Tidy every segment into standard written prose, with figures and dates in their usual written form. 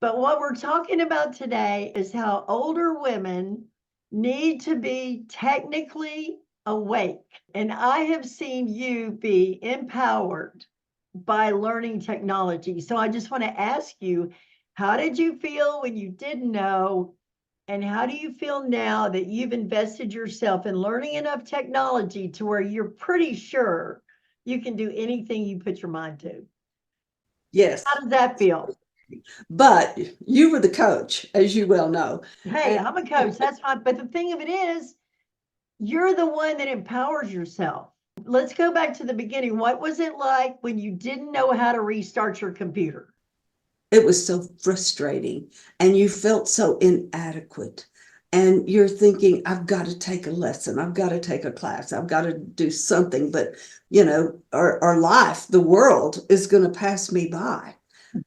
But what we're talking about today is how older women need to be technically awake. And I have seen you be empowered by learning technology. So I just want to ask you, how did you feel when you didn't know? And how do you feel now that you've invested yourself in learning enough technology to where you're pretty sure you can do anything you put your mind to? How Yes, does that feel? but you were the coach, as you well know. Hey, And I'm a coach. That's fine. But the thing of it is, you're the one that empowers yourself. Let's go back to the beginning. What was it like when you didn't know how to restart your computer? it was so frustrating, and you felt so inadequate. And you're thinking, I've got to take a lesson, I've got to take a class, I've got to do something. But, our life, the world is going to pass me by.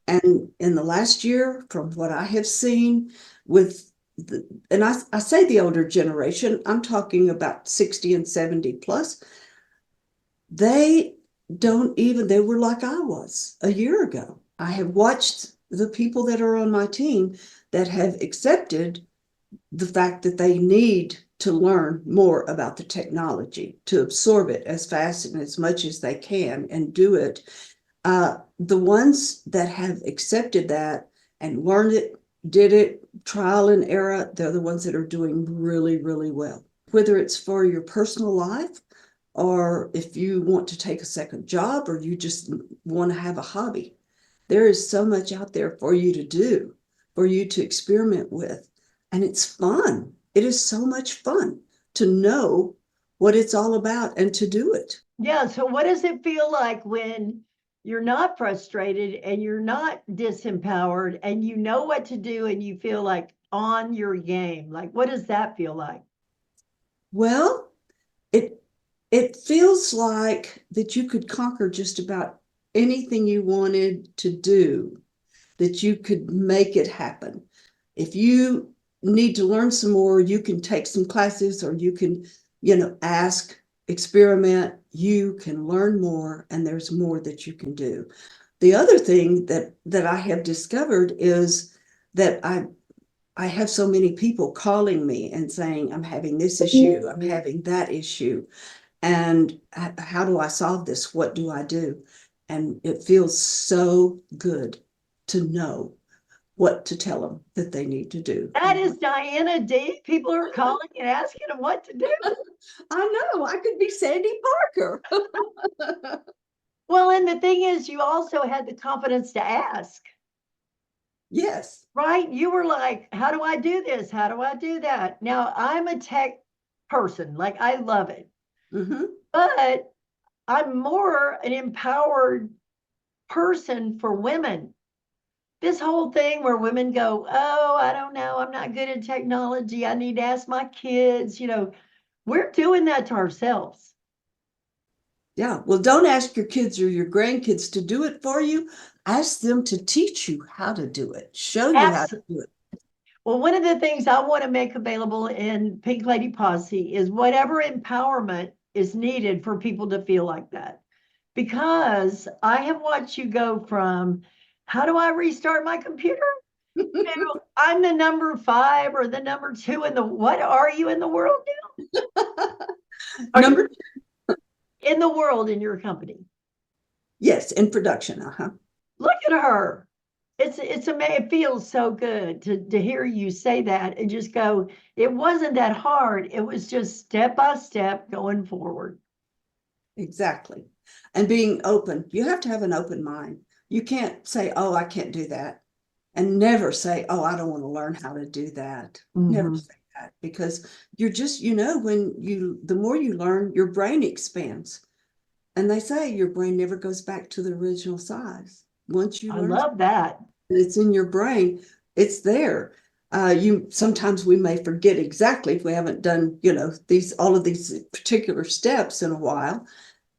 And in the last year, from what I have seen with and I say the older generation, I'm talking about 60 and 70 plus, they they were like I was a year ago. I have watched the people that are on my team that have accepted the fact that they need to learn more about the technology to absorb it as fast and as much as they can and do it. The ones that have accepted that and learned it, did it, trial and error, they're the ones that are doing really, really well. Whether it's for your personal life, or if you want to take a second job, or you just want to have a hobby, there is so much out there for you to do, for you to experiment with. And it's fun. It is so much fun to know what it's all about and to do it. Yeah. So, what does it feel like when you're not frustrated and you're not disempowered and you know what to do and you feel like on your game? Like, what does that feel like? Well, it it feels like that you could conquer just about anything you wanted to do, that you could make it happen. If you need to learn some more, you can take some classes, or you can, ask, experiment, you can learn more, and there's more that you can do. The other thing that I have discovered is that I have so many people calling me and saying, I'm having this issue, I'm having that issue. And how do I solve this? What do I do? And it feels so good to know what to tell them that they need to do. That is Diana D. People are calling and asking them what to do. I know I could be Sandy Parker. Well, and the thing is, you also had the confidence to ask, Yes. right? You were like, how do I do this? How do I do that? Now, I'm a tech person, like, I love it, Mm-hmm. but I'm more an empowered person for women. This whole thing where women go, oh, I don't know, I'm not good at technology. I need to ask my kids. We're doing that to ourselves. Yeah. Well, don't ask your kids or your grandkids to do it for you. Ask them to teach you how to do it, show you how to Absolutely. do it. Well, one of the things I want to make available in Pink Lady Posse is whatever empowerment is needed for people to feel like that. Because I have watched you go from how do I restart my computer to I'm the number five or the number two in the what are you in the world now? Are you Number, in the world in your company? yes, in production. Uh-huh. Look at her. It feels so good to hear you say that and just go, it wasn't that hard. It was just step by step going forward. Exactly. And being open. You have to have an open mind. You can't say, oh, I can't do that. And never say, oh, I don't want to learn how to do that. Never Mhm. say that, because you're just, the more you learn, your brain expands. And they say your brain never goes back to the original size. Once you I learn, love that. it's in your brain, it's there. You sometimes we may forget exactly if we haven't done, all of these particular steps in a while.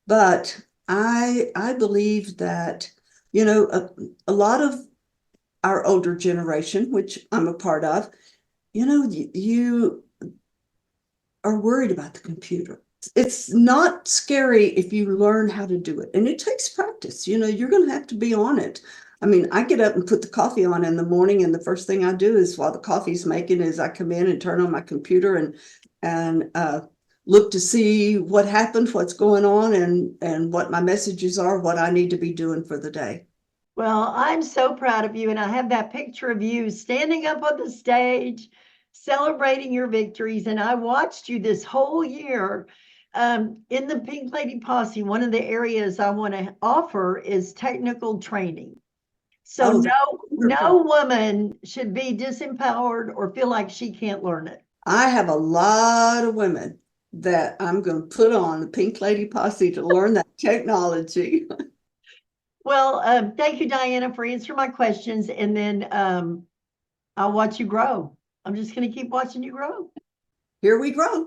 But I believe that, a lot of our older generation, which I'm a part of, you are worried about the computer. It's not scary if you learn how to do it. And it takes practice. You're going to have to be on it. I mean, I get up and put the coffee on in the morning, and the first thing I do is while the coffee's making is I come in and turn on my computer and look to see what happened, what's going on, and what my messages are, what I need to be doing for the day. Well, I'm so proud of you. And I have that picture of you standing up on the stage, celebrating your victories. And I watched you this whole year. In the Pink Lady Posse, one of the areas I want to offer is technical training. So Oh, that's no wonderful. woman should be disempowered or feel like she can't learn it. I have a lot of women that I'm going to put on the Pink Lady Posse to learn that technology. Well, thank you, Diana, for answering my questions. And then I'll watch you grow. I'm just going to keep watching you grow. Here we grow.